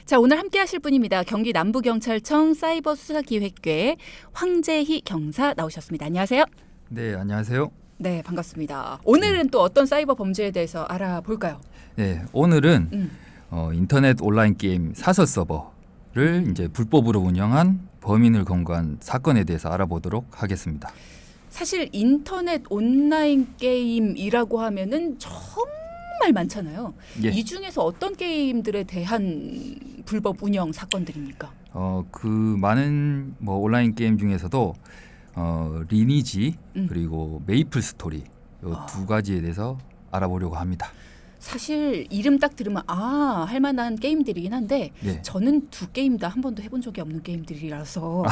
자, 오늘 함께 하실 분입니다. 경기 남부경찰청 사이버수사기획과의 황재희 경사 나오셨습니다. 안녕하세요. 네, 안녕하세요. 네, 반갑습니다. 오늘은 또 어떤 사이버 범죄에 대해서 알아볼까요? 네, 오늘은 인터넷 온라인 게임 사설 서버를 이제 불법으로 운영한 범인을 검거한 사건에 대해서 알아보도록 하겠습니다. 사실 인터넷 온라인 게임이라고 하면은 정말 많잖아요. 예. 이 중에서 어떤 게임들에 대한 불법 운영 사건들입니까? 그 많은 뭐 온라인 게임 중에서도 리니지 그리고 메이플 스토리 이 두 가지에 대해서 알아보려고 합니다. 사실 이름 딱 들으면 할 만한 게임들이긴 한데 예. 저는 두 게임 다 한 번도 해본 적이 없는 게임들이라서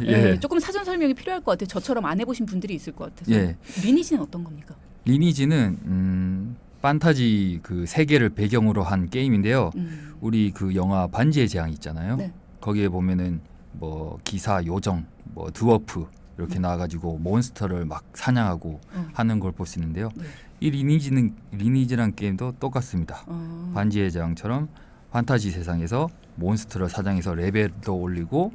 예. 조금 사전 설명이 필요할 것 같아요. 저처럼 안 해보신 분들이 있을 것 같아서. 예. 리니지는 어떤 겁니까? 리니지는 판타지 그 세계를 배경으로 한 게임인데요. 우리 그 영화 반지의 제왕 있잖아요. 네. 거기에 보면은 뭐 기사, 요정, 뭐 드워프 이렇게 나와가지고 몬스터를 막 사냥하고 하는 걸 볼 수 있는데요. 네. 이 리니지란 게임도 똑같습니다. 반지의 제왕처럼 판타지 세상에서 몬스터를 사냥해서 레벨도 올리고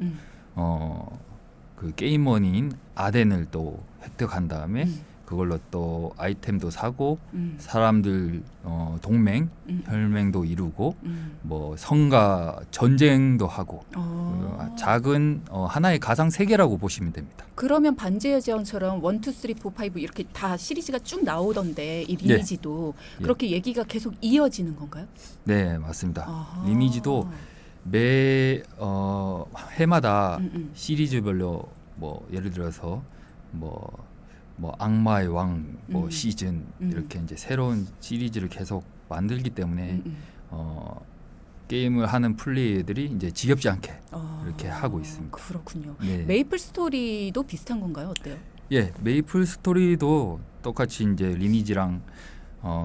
그 게임머니인 아덴을 또 획득한 다음에 그걸로 또 아이템도 사고 사람들 동맹, 혈맹도 이루고 뭐 성과 전쟁도 하고 작은 하나의 가상 세계라고 보시면 됩니다. 그러면 반지의 제왕처럼 1, 2, 3, 4, 5 이렇게 다 시리즈가 쭉 나오던데 이 리니지도 예. 그렇게 얘기가 계속 이어지는 건가요? 네, 맞습니다. 아하. 리니지도 매 해마다 시리즈별로 뭐 예를 들어서 뭐 악마의 왕 뭐 시즌 이렇게 이제 새로운 시리즈를 계속 만들기 때문에 게임을 하는 플레이어들이 이제 지겹지 않게 이렇게 하고 있습니다. 그렇군요. 네. 메이플 스토리도 비슷한 건가요? 어때요? 예, 메이플 스토리도 똑같이 이제 리니지랑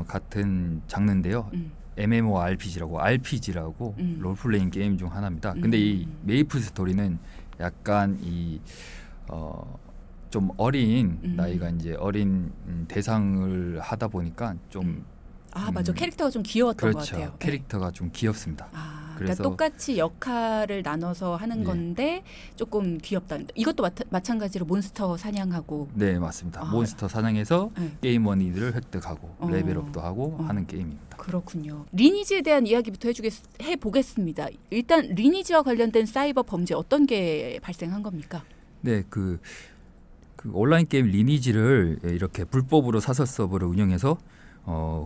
같은 장르인데요. MMORPG라고 RPG라고 롤플레잉 게임 중 하나입니다. 근데 이 메이플 스토리는 약간 좀 어린 나이가 이제 어린 대상을 하다 보니까 좀 맞아. 캐릭터가 좀 귀여웠던 것 그렇죠. 같아요. 캐릭터가 좀 귀엽습니다. 그러니까 그래서 똑같이 역할을 나눠서 하는 건데 조금 귀엽다. 이것도 마찬가지로 몬스터 사냥하고. 네, 맞습니다. 몬스터 사냥해서 게임머니들을 획득하고 레벨업도 하고 하는 게임입니다. 그렇군요. 리니지에 대한 이야기부터 해보겠습니다. 일단 리니지와 관련된 사이버 범죄 어떤 게 발생한 겁니까? 네, 그 온라인 게임 리니지를 이렇게 불법으로 사설 서버를 운영해서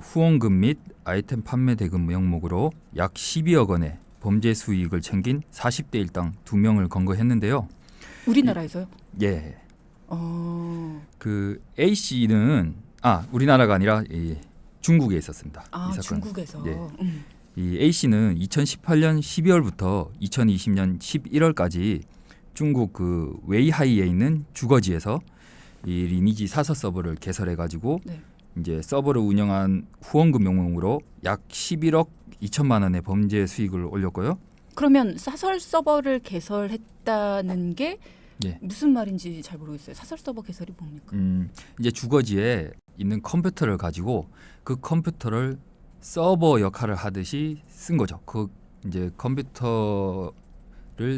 후원금 및 아이템 판매 대금 명목으로 약 12억 원의 범죄 수익을 챙긴 40대 일당 2명을 검거했는데요. 우리나라에서요? 예. 그 A 씨는 우리나라가 아니라 중국에 있었습니다. 이 사건. 중국에서. 예. 이 A 씨는 2018년 12월부터 2020년 11월까지 중국 그 웨이하이에 있는 주거지에서 이 리니지 사설 서버를 개설해 가지고 이제 서버를 운영한 후원금 명목으로 약 11억 2천만 원의 범죄 수익을 올렸고요. 그러면 사설 서버를 개설했다는 게 무슨 말인지 잘 모르겠어요. 사설 서버 개설이 뭡니까? 이제 주거지에 있는 컴퓨터를 가지고 그 컴퓨터를 서버 역할을 하듯이 쓴 거죠. 그 이제 컴퓨터를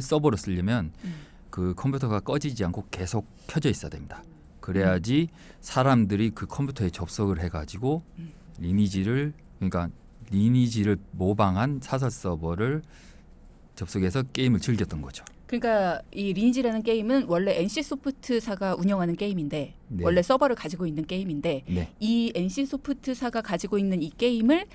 서버로 쓰려면 그 컴퓨터가 꺼지지 않고 계속 켜져 있어야 됩니다. 그래야지 사람들이 그 컴퓨터에 접속을 해가지고 리니지를 모방한 사설 서버를 접속해서 게임을 즐겼던 거죠. 그러니까 이 리니지라는 게임은 원래 NC소프트사가 운영하는 게임인데 원래 서버를 가지고 있는 게임인데 이 NC소프트사가 가지고 있는 이 게임을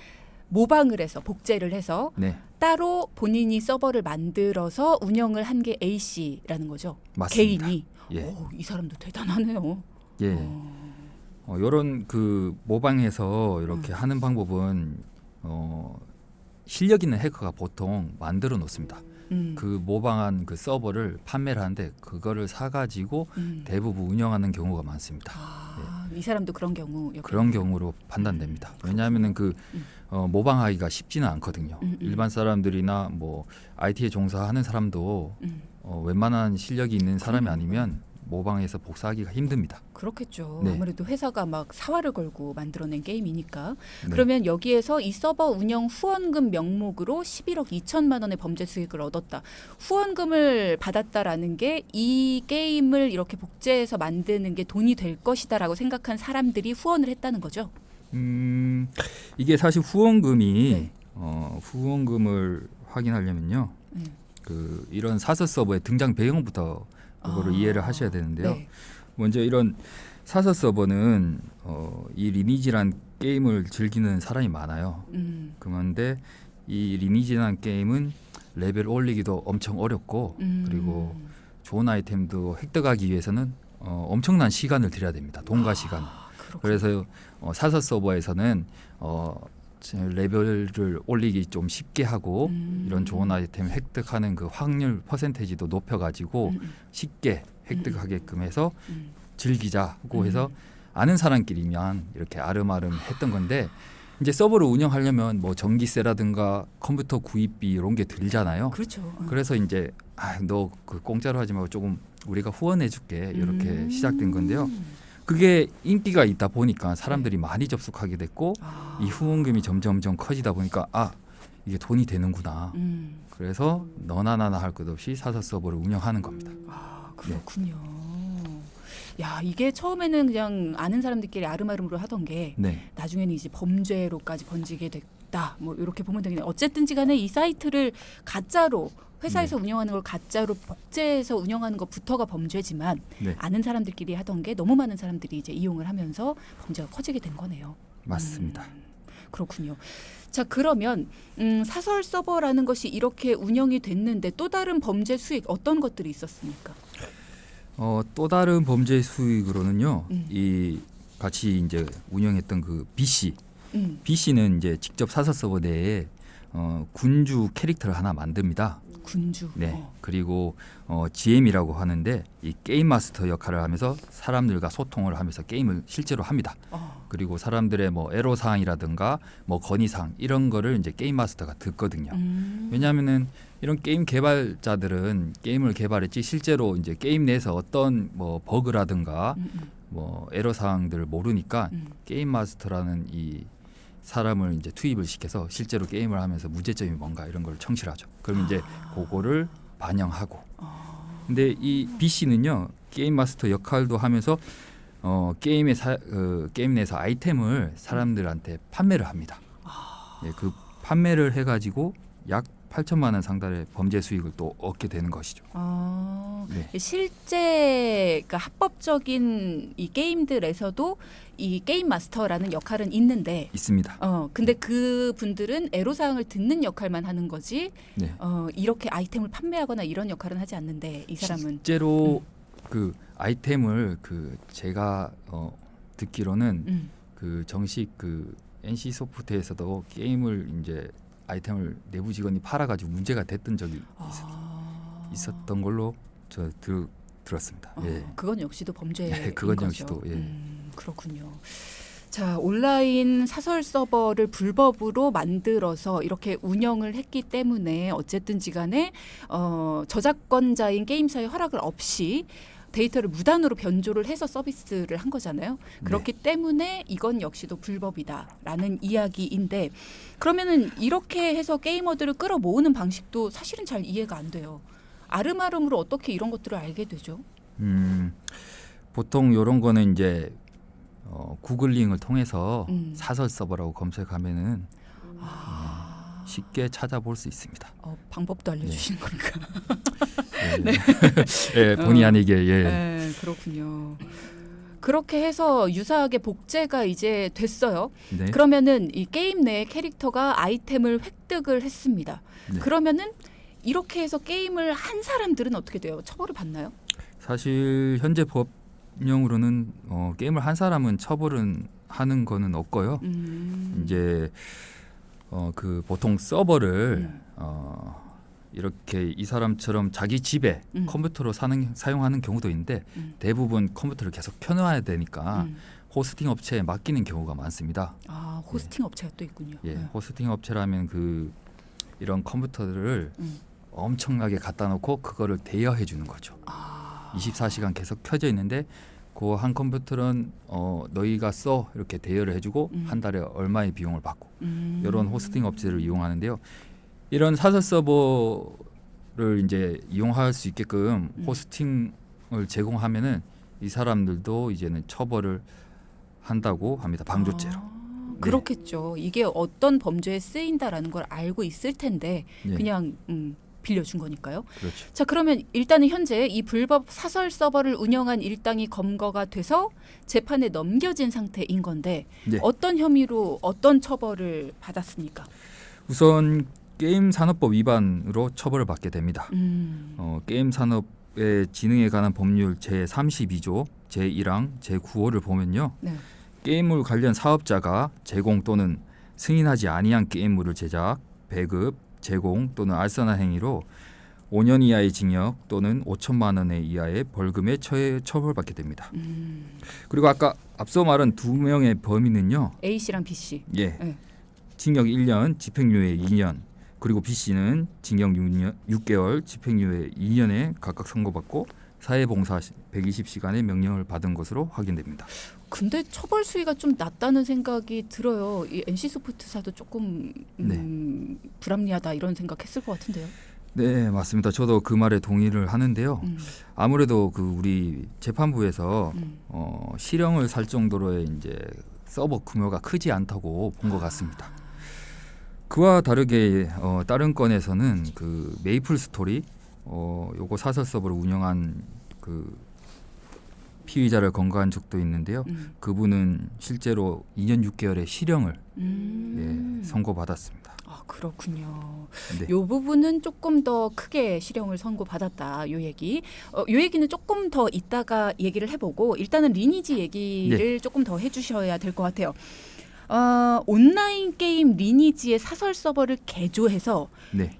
모방을 해서 복제를 해서 따로 본인이 서버를 만들어서 운영을 한 게 A 씨라는 거죠. 맞습니다. 개인이. 이 사람도 대단하네요. 예. 이런 그 모방해서 이렇게 하는 방법은 실력 있는 해커가 보통 만들어 놓습니다. 그 모방한 그 서버를 판매를 하는데 그거를 사가지고 대부분 운영하는 경우가 많습니다. 이 사람도 그런 경우 그런 경우로 판단됩니다. 왜냐하면은 그 모방하기가 쉽지는 않거든요. 일반 사람들이나 뭐 IT에 종사하는 사람도 웬만한 실력이 있는 사람이 아니면 모방해서 복사하기가 힘듭니다. 그렇겠죠. 네. 아무래도 회사가 막 사활을 걸고 만들어낸 게임이니까. 네. 그러면 여기에서 이 서버 운영 후원금 명목으로 11억 2천만 원의 범죄 수익을 얻었다. 후원금을 받았다라는 게 이 게임을 이렇게 복제해서 만드는 게 돈이 될 것이다라고 생각한 사람들이 후원을 했다는 거죠. 이게 사실 후원금이 네. 후원금을 확인하려면요. 그 이런 사설 서버의 등장 배경부터 그거를 이해를 하셔야 되는데요. 네. 먼저 이런 사설 서버는 이 리니지란 게임을 즐기는 사람이 많아요. 그런데 이 리니지란 게임은 레벨 올리기도 엄청 어렵고 그리고 좋은 아이템도 획득하기 위해서는 엄청난 시간을 들여야 됩니다. 돈과 시간. 그래서 사설 서버에서는 레벨을 올리기 좀 쉽게 하고 이런 좋은 아이템을 획득하는 그 확률 퍼센테이지도 높여가지고 쉽게 획득하게끔 해서 즐기자고 해서 아는 사람끼리만 이렇게 아름아름 했던 건데 이제 서버를 운영하려면 뭐 전기세라든가 컴퓨터 구입비 이런 게 들잖아요. 그렇죠. 그래서 이제 너 그 공짜로 하지 말고 조금 우리가 후원해줄게 이렇게 시작된 건데요. 그게 인기가 있다 보니까 사람들이 많이 접속하게 됐고 이 후원금이 점점점 커지다 보니까 이게 돈이 되는구나. 그래서 너나 나나 할 것 없이 사설 서버를 운영하는 겁니다. 그렇군요. 야, 이게 처음에는 그냥 아는 사람들끼리 아름아름으로 하던 게 네. 나중에는 이제 범죄로까지 번지게 됐다. 뭐 이렇게 보면 되겠네요. 어쨌든지 간에 이 사이트를 가짜로 회사에서 운영하는 걸 가짜로 복제해서 운영하는 것부터가 범죄지만 네. 아는 사람들끼리 하던 게 너무 많은 사람들이 이제 이용을 하면서 범죄가 커지게 된 거네요. 맞습니다. 그렇군요. 자, 그러면 사설 서버라는 것이 이렇게 운영이 됐는데 또 다른 범죄 수익 어떤 것들이 있었습니까? 또 다른 범죄 수익으로는요. 이 같이 이제 운영했던 그 BC는 이제 직접 사설 서버 내에 군주 캐릭터를 하나 만듭니다. 군주. 네. 그리고 GM이라고 하는데 이 게임 마스터 역할을 하면서 사람들과 소통을 하면서 게임을 실제로 합니다. 그리고 사람들의 뭐 애로 사항이라든가 뭐 건의 사항 이런 거를 이제 게임 마스터가 듣거든요. 왜냐하면은 이런 게임 개발자들은 게임을 개발했지 실제로 이제 게임 내에서 어떤 뭐 버그라든가 뭐 애로 사항들을 모르니까 게임 마스터라는 이 사람을 이제 투입을 시켜서 실제로 게임을 하면서 문제점이 뭔가 이런 걸 청취를 하죠. 그럼 이제 그거를 반영하고. 근데 이 BC는요 게임 마스터 역할도 하면서 게임 내에서 아이템을 사람들한테 판매를 합니다. 네, 그 판매를 해가지고 약 8천만 원 상당의 범죄 수익을 또 얻게 되는 것이죠. 네. 실제 그러니까 합법적인 이 게임들에서도 이 게임 마스터라는 역할은 있는데 있습니다. 근데 그 분들은 애로사항을 듣는 역할만 하는 거지. 네. 이렇게 아이템을 판매하거나 이런 역할은 하지 않는데 이 사람은 실제로 그 아이템을 그 제가 듣기로는 그 정식 그 NC 소프트에서도 게임을 이제 아이템을 내부 직원이 팔아가지고 문제가 됐던 적이 있었던 걸로 저 들었습니다. 예. 그건 역시도 범죄인 네, 그건 거죠. 역시도 예. 그렇군요. 자, 온라인 사설 서버를 불법으로 만들어서 이렇게 운영을 했기 때문에 어쨌든지 간에 저작권자인 게임사의 허락을 없이 데이터를 무단으로 변조를 해서 서비스를 한 거잖아요. 그렇기 때문에 이건 역시도 불법이다라는 이야기인데 그러면은 이렇게 해서 게이머들을 끌어모으는 방식도 사실은 잘 이해가 안 돼요. 아름아름으로 어떻게 이런 것들을 알게 되죠? 보통 이런 거는 이제 구글링을 통해서 사설 서버라고 검색하면은 쉽게 찾아볼 수 있습니다. 방법도 알려주시는 거니까. 네. 네, 본의 아니게 네, 그렇군요. 그렇게 해서 유사하게 복제가 이제 됐어요. 네. 그러면은 이 게임 내 캐릭터가 아이템을 획득을 했습니다. 네. 그러면은 이렇게 해서 게임을 한 사람들은 어떻게 돼요? 처벌을 받나요? 사실 현재 법령으로는 게임을 한 사람은 처벌은 하는 거는 없고요. 이제 그 보통 서버를 이렇게 이 사람처럼 자기 집에 컴퓨터로 사용하는 경우도 있는데 대부분 컴퓨터를 계속 켜놔야 되니까 호스팅 업체에 맡기는 경우가 많습니다. 호스팅 업체가 또 있군요. 예, 호스팅 업체라면 그 이런 컴퓨터들을 엄청나게 갖다 놓고 그거를 대여해 주는 거죠. 24시간 계속 켜져 있는데 그 한 컴퓨터는 너희가 써 이렇게 대여를 해주고 한 달에 얼마의 비용을 받고 이런 호스팅 업체를 이용하는데요. 이런 사설 서버를 이제 이용할 수 있게끔 호스팅을 제공하면은 이 사람들도 이제는 처벌을 한다고 합니다. 방조죄로. 네. 그렇겠죠. 이게 어떤 범죄에 쓰인다라는 걸 알고 있을 텐데 네. 그냥 빌려준 거니까요. 그렇죠. 자, 그러면 일단은 현재 이 불법 사설 서버를 운영한 일당이 검거가 돼서 재판에 넘겨진 상태인 건데 네. 어떤 혐의로 어떤 처벌을 받았습니까? 우선 게임 산업법 위반으로 처벌을 받게 됩니다. 게임 산업의 진흥에 관한 법률 제32조 제1항 제9호를 보면요. 네. 게임물 관련 사업자가 제공 또는 승인하지 아니한 게임물을 제작, 배급, 제공 또는 알선한 행위로 5년 이하의 징역 또는 5천만 원 이하의 벌금에 처벌받게 됩니다. 그리고 아까 앞서 말한 두 명의 범인은요. A 씨랑 B 씨. 예. 네. 징역 1년, 집행유예 2년, 그리고 B 씨는 징역 6개월, 집행유예 2년에 각각 선고받고 사회봉사 120시간의 명령을 받은 것으로 확인됩니다. 근데 처벌 수위가 좀 낮다는 생각이 들어요. 이 NC소프트사도 조금 불합리하다 이런 생각했을 것 같은데요. 네, 맞습니다. 저도 그 말에 동의를 하는데요. 아무래도 그 우리 재판부에서 실형을 살 정도로의 이제 서버 규모가 크지 않다고 본 것 같습니다. 그와 다르게 다른 건에서는 그 메이플 스토리 요거 사설 서버를 운영한 그 피의자를 검거한 적도 있는데요. 그분은 실제로 2년 6개월의 실형을 선고받았습니다. 아, 그렇군요. 네. 이 부분은 조금 더 크게 실형을 선고받았다. 요 얘기. 요 얘기는 조금 더 이따가 얘기를 해보고 일단은 리니지 얘기를 조금 더 해주셔야 될 것 같아요. 온라인 게임 리니지의 사설 서버를 개조해서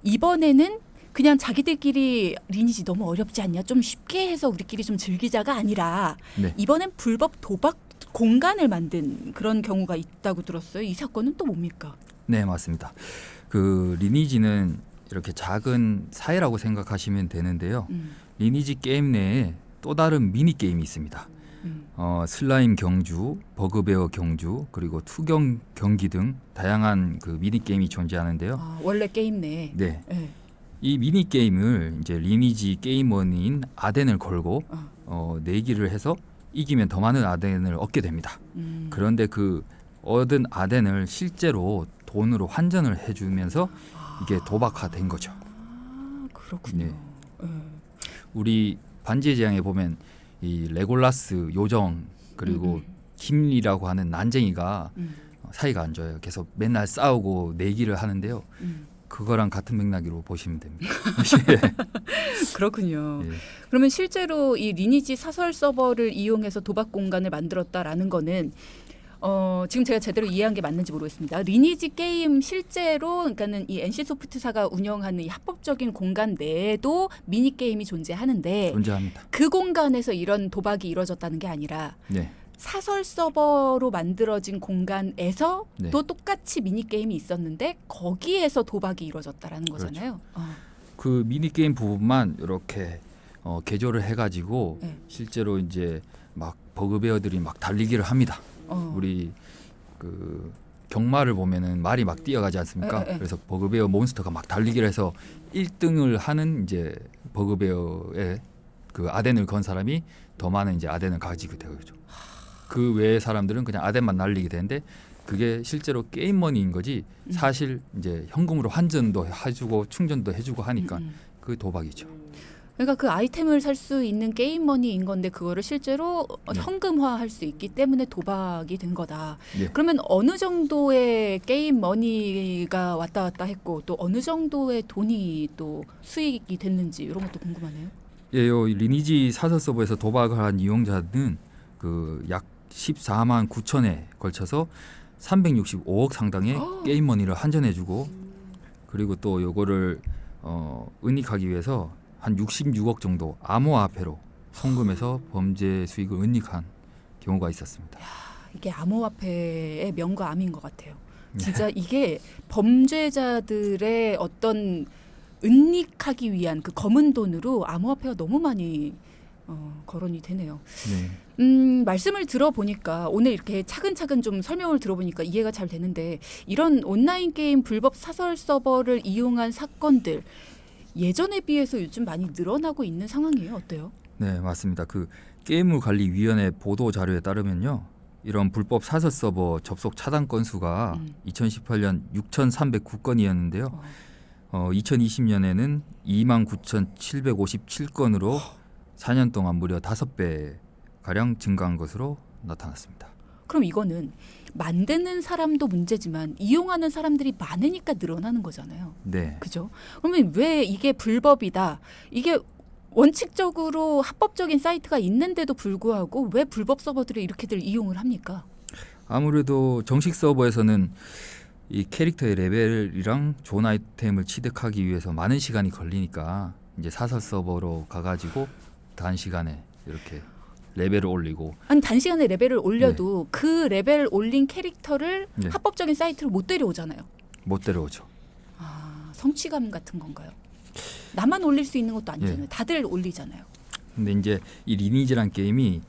이번에는 그냥 자기들끼리 리니지 너무 어렵지 않냐, 좀 쉽게 해서 우리끼리 좀 즐기자가 아니라 이번엔 불법 도박 공간을 만든 그런 경우가 있다고 들었어요. 이 사건은 또 뭡니까? 네, 맞습니다. 그 리니지는 이렇게 작은 사회라고 생각하시면 되는데요. 리니지 게임 내에 또 다른 미니 게임이 있습니다. 슬라임 경주, 버그베어 경주, 그리고 투경 경기 등 다양한 그 미니 게임이 존재하는데요. 아, 원래 게임 내에. 네. 이 미니 게임을 이제 리니지 게이머인 아덴을 걸고 내기를 해서 이기면 더 많은 아덴을 얻게 됩니다. 그런데 그 얻은 아덴을 실제로 돈으로 환전을 해주면서 이게 도박화된 거죠. 아, 그렇군요. 우리 반지의 제왕에 보면 이 레골라스 요정 그리고 김리라고 하는 난쟁이가 사이가 안 좋아요. 계속 맨날 싸우고 내기를 하는데요. 그거랑 같은 맥락으로 보시면 됩니다. 그렇군요. 예. 그러면 실제로 이 리니지 사설 서버를 이용해서 도박 공간을 만들었다라는 거는 지금 제가 제대로 이해한 게 맞는지 모르겠습니다. 리니지 게임 실제로 그러니까는 이 NC소프트사가 운영하는 이 합법적인 공간 내에도 미니 게임이 존재하는데 존재합니다. 그 공간에서 이런 도박이 이루어졌다는 게 아니라 사설 서버로 만들어진 공간에서 또 똑같이 미니 게임이 있었는데 거기에서 도박이 이루어졌다라는 거잖아요. 그렇죠. 그 미니 게임 부분만 이렇게 개조를 해가지고 실제로 이제 막 버그베어들이 막 달리기를 합니다. 우리 그 경마를 보면은 말이 막 뛰어가지 않습니까? 그래서 버그베어 몬스터가 막 달리기를 해서 1등을 하는 이제 버그베어의 그 아덴을 건 사람이 더 많은 이제 아덴을 가지게 되죠. 그 외의 사람들은 그냥 아덴만 날리게 되는데 그게 실제로 게임머니인 거지 사실 이제 현금으로 환전도 해주고 충전도 해주고 하니까 그 도박이죠. 그러니까 그 아이템을 살 수 있는 게임머니인 건데 그거를 실제로 현금화할 수 있기 때문에 도박이 된 거다. 그러면 어느 정도의 게임머니가 왔다 갔다 했고 또 어느 정도의 돈이 또 수익이 됐는지 이런 것도 궁금하네요. 예, 요 리니지 사설 서버에서 도박을 한 이용자는 그 약 14만 9천에 걸쳐서 365억 상당의 게임머니를 환전해주고 그리고 또 요거를 은닉하기 위해서 한 66억 정도 암호화폐로 송금해서 범죄 수익을 은닉한 경우가 있었습니다. 야, 이게 암호화폐의 명과 암인 것 같아요. 진짜 이게 범죄자들의 어떤 은닉하기 위한 그 검은 돈으로 암호화폐가 너무 많이 거론이 되네요. 네. 말씀을 들어보니까 오늘 이렇게 차근차근 좀 설명을 들어보니까 이해가 잘 되는데 이런 온라인 게임 불법 사설 서버를 이용한 사건들 예전에 비해서 요즘 많이 늘어나고 있는 상황이에요. 어때요? 네, 맞습니다. 그 게임물관리위원회 보도 자료에 따르면요. 이런 불법 사설 서버 접속 차단 건수가 2018년 6,309건이었는데요. 2020년에는 29,757건으로 4년 동안 무려 5배 가량 증가한 것으로 나타났습니다. 그럼 이거는 만드는 사람도 문제지만 이용하는 사람들이 많으니까 늘어나는 거잖아요. 네. 그죠? 그러면 왜 이게 불법이다? 이게 원칙적으로 합법적인 사이트가 있는데도 불구하고 왜 불법 서버들을 이렇게들 이용을 합니까? 아무래도 정식 서버에서는 이 캐릭터의 레벨이랑 좋은 아이템을 취득하기 위해서 많은 시간이 걸리니까 이제 사설 서버로 가가지고 단시간에 이렇게 레벨을 올리고 아니 단시간에 레벨을 올려도 그 레벨을 올린 캐릭터를 합법적인 사이트로 못 데려오잖아요. 못 데려오죠. 아, 성취감 같은 건가요? 나만 올릴 수 있는 것도 아니잖아요. 다들 올리잖아요. 근데 이제 이 리니지란 게임이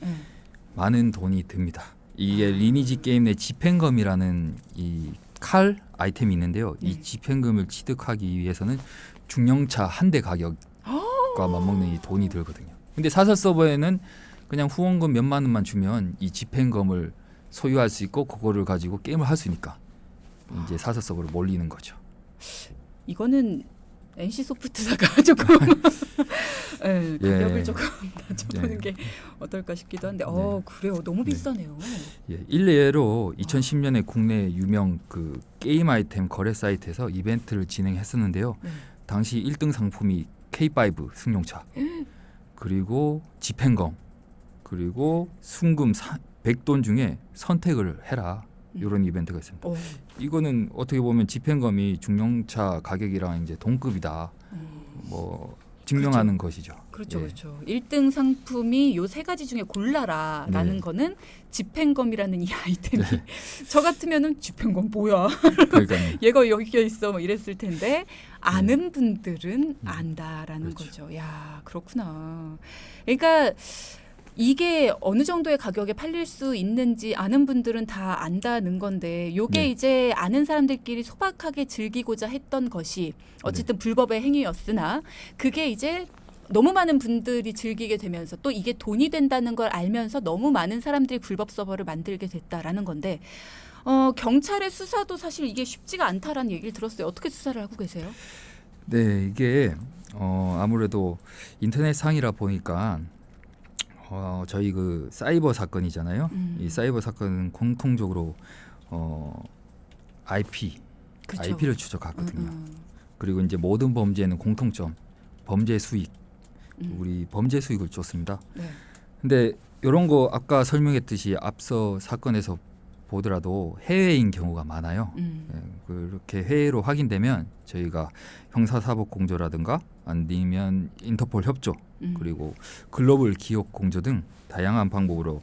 많은 돈이 듭니다. 이게 리니지 게임 내 집행검이라는 이 칼 아이템이 있는데요. 이 집행검을 취득하기 위해서는 중형차 한 대 가격과 맞먹는 이 돈이 들거든요. 근데 사설 서버에는 그냥 후원금 몇만 원만 주면 이 집행검을 소유할 수 있고 그거를 가지고 게임을 할 수 있으니까 이제 사설 서버로 몰리는 거죠. 이거는 NC 소프트사가 조금 가격을 조금 낮춰보는 게 어떨까 싶기도 한데 그래요. 너무 비싸네요. 일례로 2010년에 국내 유명 그 게임 아이템 거래 사이트에서 이벤트를 진행했었는데요. 당시 1등 상품이 K5 승용차 그리고 집행검 그리고 순금 100돈 중에 선택을 해라. 이런 이벤트가 있습니다. 이거는 어떻게 보면 집행검이 중형차 가격이랑 이제 동급이다. 뭐 증명하는 것이죠. 그렇죠, 그렇죠. 1등 상품이 요 세 가지 중에 골라라라는 거는 집행검이라는 이 아이템이 저 같으면은 집행검 뭐야? 그러니까요. 얘가 여기에 있어 뭐 이랬을 텐데 아는 분들은 안다라는 거죠. 야, 그렇구나. 그러니까. 이게 어느 정도의 가격에 팔릴 수 있는지 아는 분들은 다 안다는 건데 요게 이제 아는 사람들끼리 소박하게 즐기고자 했던 것이 어쨌든 불법의 행위였으나 그게 이제 너무 많은 분들이 즐기게 되면서 또 이게 돈이 된다는 걸 알면서 너무 많은 사람들이 불법 서버를 만들게 됐다라는 건데 경찰의 수사도 사실 이게 쉽지가 않다라는 얘기를 들었어요. 어떻게 수사를 하고 계세요? 네, 이게 아무래도 인터넷 상이라 보니까 저희 그 사이버 사건이잖아요. 이 사이버 사건은 공통적으로 IP를 추적하거든요. 그리고 이제 모든 범죄는 공통점, 범죄 수익, 우리 범죄 수익을 쫓습니다. 근데 이런 거 아까 설명했듯이 앞서 사건에서 보더라도 해외인 경우가 많아요. 그렇게 해외로 확인되면 저희가 형사사법공조라든가 아니면 인터폴 협조 그리고 글로벌 기업 공조 등 다양한 방법으로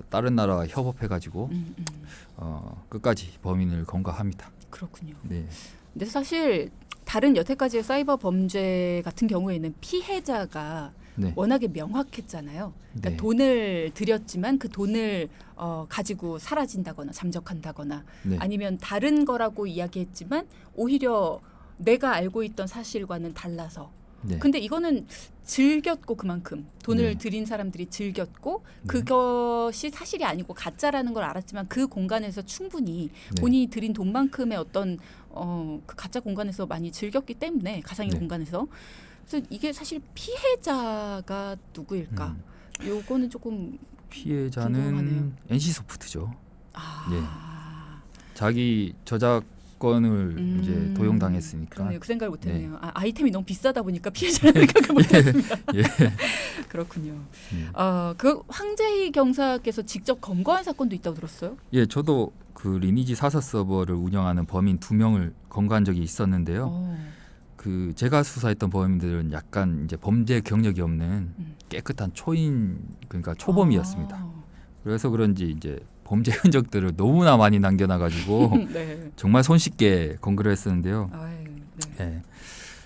다른 나라와 협업해가지고 끝까지 범인을 검거합니다. 그렇군요. 네. 근데 사실 다른 여태까지의 사이버 범죄 같은 경우에는 피해자가 워낙에 명확했잖아요. 그러니까 돈을 들였지만 그 돈을 가지고 사라진다거나 잠적한다거나 아니면 다른 거라고 이야기했지만 오히려 내가 알고 있던 사실과는 달라서 근데 이거는 즐겼고 그만큼 돈을 들인 사람들이 즐겼고 그것이 사실이 아니고 가짜라는 걸 알았지만 그 공간에서 충분히 본인이 들인 돈만큼의 어떤 그 가짜 공간에서 많이 즐겼기 때문에 가상의 공간에서 그래서 이게 사실 피해자가 누구일까? 요거는 조금 피해자는 궁금하네요. NC소프트죠. 자기 저작권을 이제 도용당했으니까. 그러네요. 그 생각을 못했네요. 아이템이 너무 비싸다 보니까 피해자를 생각을 못했습니다. 그렇군요. 그 황재희 경사께서 직접 검거한 사건도 있다고 들었어요? 예, 저도 그 리니지 사설 서버를 운영하는 범인 2명을 검거한 적이 있었는데요. 그 제가 수사했던 범인들은 약간 이제 범죄 경력이 없는 깨끗한 초인 그러니까 초범이었습니다. 그래서 그런지 이제 범죄 흔적들을 너무나 많이 남겨놔가지고 정말 손쉽게 검거를 했었는데요.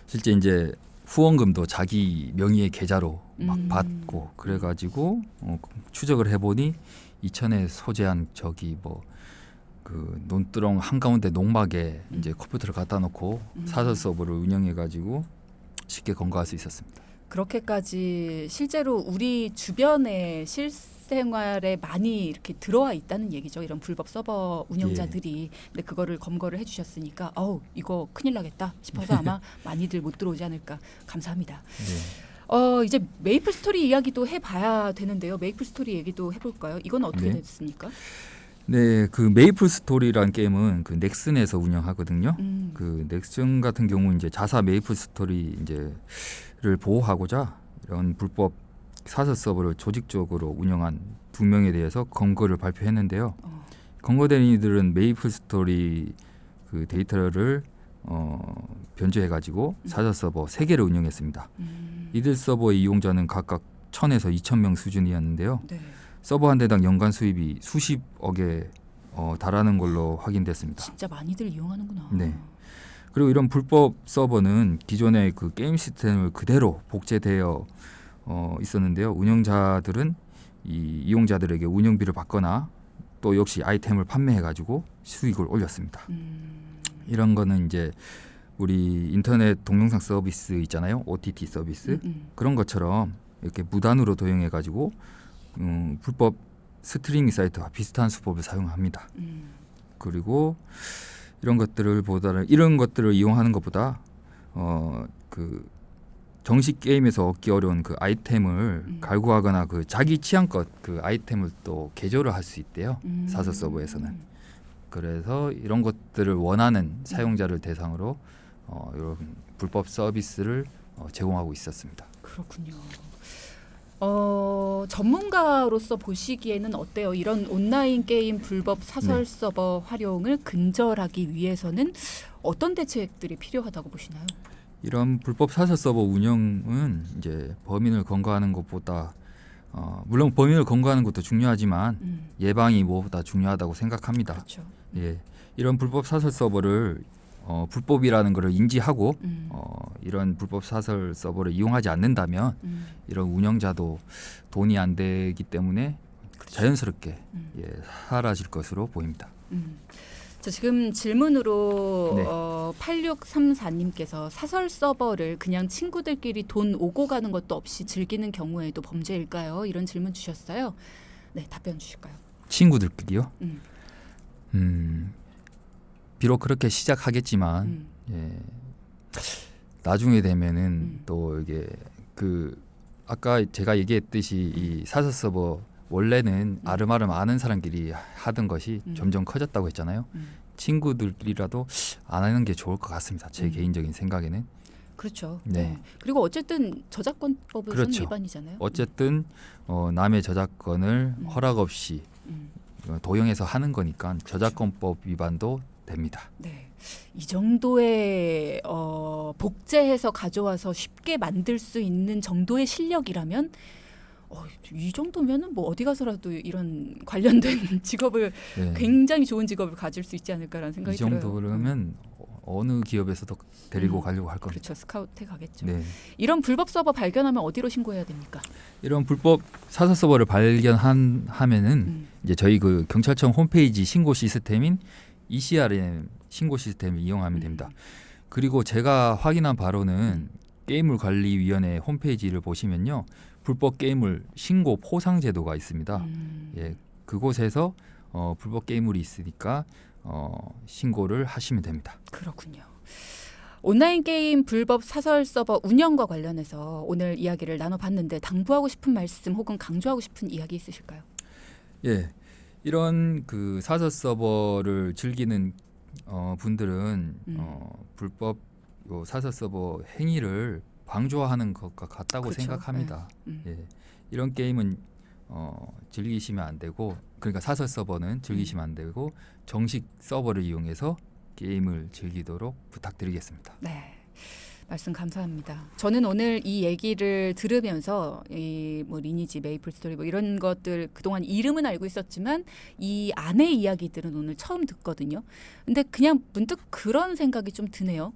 실제 이제 후원금도 자기 명의의 계좌로 막 받고 그래가지고 추적을 해보니 이천에 소재한 저기 뭐 그 논두렁 한가운데 농막에 이제 컴퓨터를 갖다 놓고 사설 서버를 운영해가지고 쉽게 검거할 수 있었습니다. 그렇게까지 실제로 우리 주변의 실생활에 많이 이렇게 들어와 있다는 얘기죠. 이런 불법 서버 운영자들이. 근데 그거를 검거를 해주셨으니까 이거 큰일 나겠다 싶어서 아마 많이들 못 들어오지 않을까. 감사합니다. 이제 메이플 스토리 이야기도 해봐야 되는데요. 메이플 스토리 얘기도 해볼까요? 이건 어떻게 됐습니까? 네, 그 메이플 스토리라는 게임은 그 넥슨에서 운영하거든요. 그 넥슨 같은 경우 이제 자사 메이플 스토리 이제를 보호하고자 이런 불법 사설 서버를 조직적으로 운영한 2명에 대해서 검거를 발표했는데요. 검거된 이들은 메이플 스토리 그 데이터를 변조해가지고 사설 서버 3개를 운영했습니다. 이들 서버의 이용자는 각각 1000에서 2000명 수준이었는데요. 네. 서버 한 대당 연간 수입이 수십억에 달하는 걸로 확인됐습니다. 진짜 많이들 이용하는구나. 네. 그리고 이런 불법 서버는 기존의 그 게임 시스템을 그대로 복제되어 있었는데요. 운영자들은 이 이용자들에게 운영비를 받거나 또 역시 아이템을 판매해가지고 수익을 올렸습니다. 이런 거는 이제 우리 인터넷 동영상 서비스 있잖아요. OTT 서비스 그런 것처럼 이렇게 무단으로 도용해가지고 불법 스트리밍 사이트와 비슷한 수법을 사용합니다. 그리고 이런 것들을 이용하는 것보다 그 정식 게임에서 얻기 어려운 그 아이템을 갈구하거나 그 자기 취향껏 그 아이템을 또 개조를 할 수 있대요. 사설 서버에서는. 그래서 이런 것들을 원하는 사용자를 대상으로 이런 불법 서비스를 제공하고 있었습니다. 그렇군요. 전문가로서 보시기에는 어때요? 이런 온라인 게임 불법 사설 서버 활용을 근절하기 위해서는 어떤 대책들이 필요하다고 보시나요? 이런 불법 사설 서버 운영은 이제 범인을 검거하는 것보다 물론 범인을 검거하는 것도 중요하지만 예방이 무엇보다 중요하다고 생각합니다. 그렇죠. 예, 이런 불법 사설 서버를 불법이라는 것을 인지하고 이런 불법 사설 서버를 이용하지 않는다면 이런 운영자도 돈이 안 되기 때문에 그렇죠. 자연스럽게 사라질 것으로 보입니다. 자, 지금 질문으로 8634님께서 사설 서버를 그냥 친구들끼리 돈 오고 가는 것도 없이 즐기는 경우에도 범죄일까요? 이런 질문 주셨어요. 네, 답변 주실까요? 친구들끼리요? 비록 그렇게 시작하겠지만 나중에 되면은 또 이게 그 아까 제가 얘기했듯이 이 사설 서버 원래는 아름아름 아는 사람끼리 하던 것이 점점 커졌다고 했잖아요. 친구들끼리라도 안 하는 게 좋을 것 같습니다. 제 개인적인 생각에는. 그렇죠. 네. 그리고 어쨌든 저작권법은 그렇죠. 위반이잖아요. 어쨌든 남의 저작권을 허락 없이 도용해서 하는 거니까 저작권법 위반도 됩니다. 네, 이 정도의 복제해서 가져와서 쉽게 만들 수 있는 정도의 실력이라면 이 정도면은 뭐 어디 가서라도 이런 관련된 직업을 굉장히 좋은 직업을 가질 수 있지 않을까라는 생각이 들어요. 이 정도면 어느 기업에서도 데리고 가려고 할 겁니다. 그렇죠. 스카우트에 가겠죠. 네. 이런 불법 서버 발견하면 어디로 신고해야 됩니까? 이런 불법 사설 서버를 발견하면은 이제 저희 그 경찰청 홈페이지 신고 시스템인 ECRM 신고 시스템을 이용하면 됩니다. 그리고 제가 확인한 바로는 게임물관리위원회 홈페이지를 보시면요. 불법 게임물 신고 포상 제도가 있습니다. 예, 그곳에서 불법 게임물이 있으니까 신고를 하시면 됩니다. 그렇군요. 온라인 게임 불법 사설 서버 운영과 관련해서 오늘 이야기를 나눠봤는데 당부하고 싶은 말씀 혹은 강조하고 싶은 이야기 있으실까요? 예, 이런 그 사설 서버를 즐기는 분들은 불법 요 사설 서버 행위를 방조하는 것과 같다고 그렇죠. 생각합니다. 예, 이런 게임은 즐기시면 안 되고, 그러니까 사설 서버는 즐기시면 안 되고 정식 서버를 이용해서 게임을 즐기도록 부탁드리겠습니다. 네. 말씀 감사합니다. 저는 오늘 이 얘기를 들으면서 이 뭐 리니지, 메이플 스토리 뭐 이런 것들 그동안 이름은 알고 있었지만 이 안의 이야기들은 오늘 처음 듣거든요. 근데 그냥 문득 그런 생각이 좀 드네요.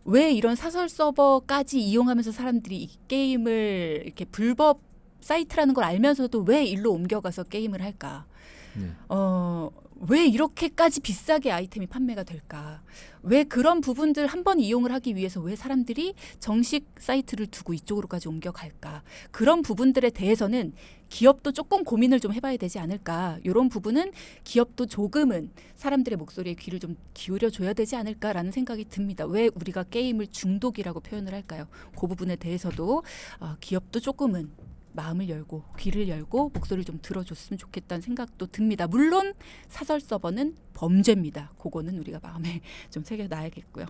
왜 이런 사설 서버까지 이용하면서 사람들이 이 게임을 이렇게 불법 사이트라는 걸 알면서도 왜 일로 옮겨가서 게임을 할까? 네. 왜 이렇게까지 비싸게 아이템이 판매가 될까? 왜 그런 부분들 한번 이용을 하기 위해서 왜 사람들이 정식 사이트를 두고 이쪽으로까지 옮겨갈까? 그런 부분들에 대해서는 기업도 조금 고민을 좀 해봐야 되지 않을까? 이런 부분은 기업도 조금은 사람들의 목소리에 귀를 좀 기울여줘야 되지 않을까라는 생각이 듭니다. 왜 우리가 게임을 중독이라고 표현을 할까요? 그 부분에 대해서도 기업도 조금은 마음을 열고 귀를 열고 목소리를 좀 들어줬으면 좋겠다는 생각도 듭니다. 물론 사설 서버는 범죄입니다. 그거는 우리가 마음에 좀 새겨놔야겠고요.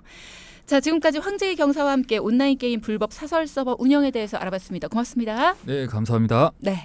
자, 지금까지 황재희 경사와 함께 온라인 게임 불법 사설 서버 운영에 대해서 알아봤습니다. 고맙습니다. 네, 감사합니다. 네.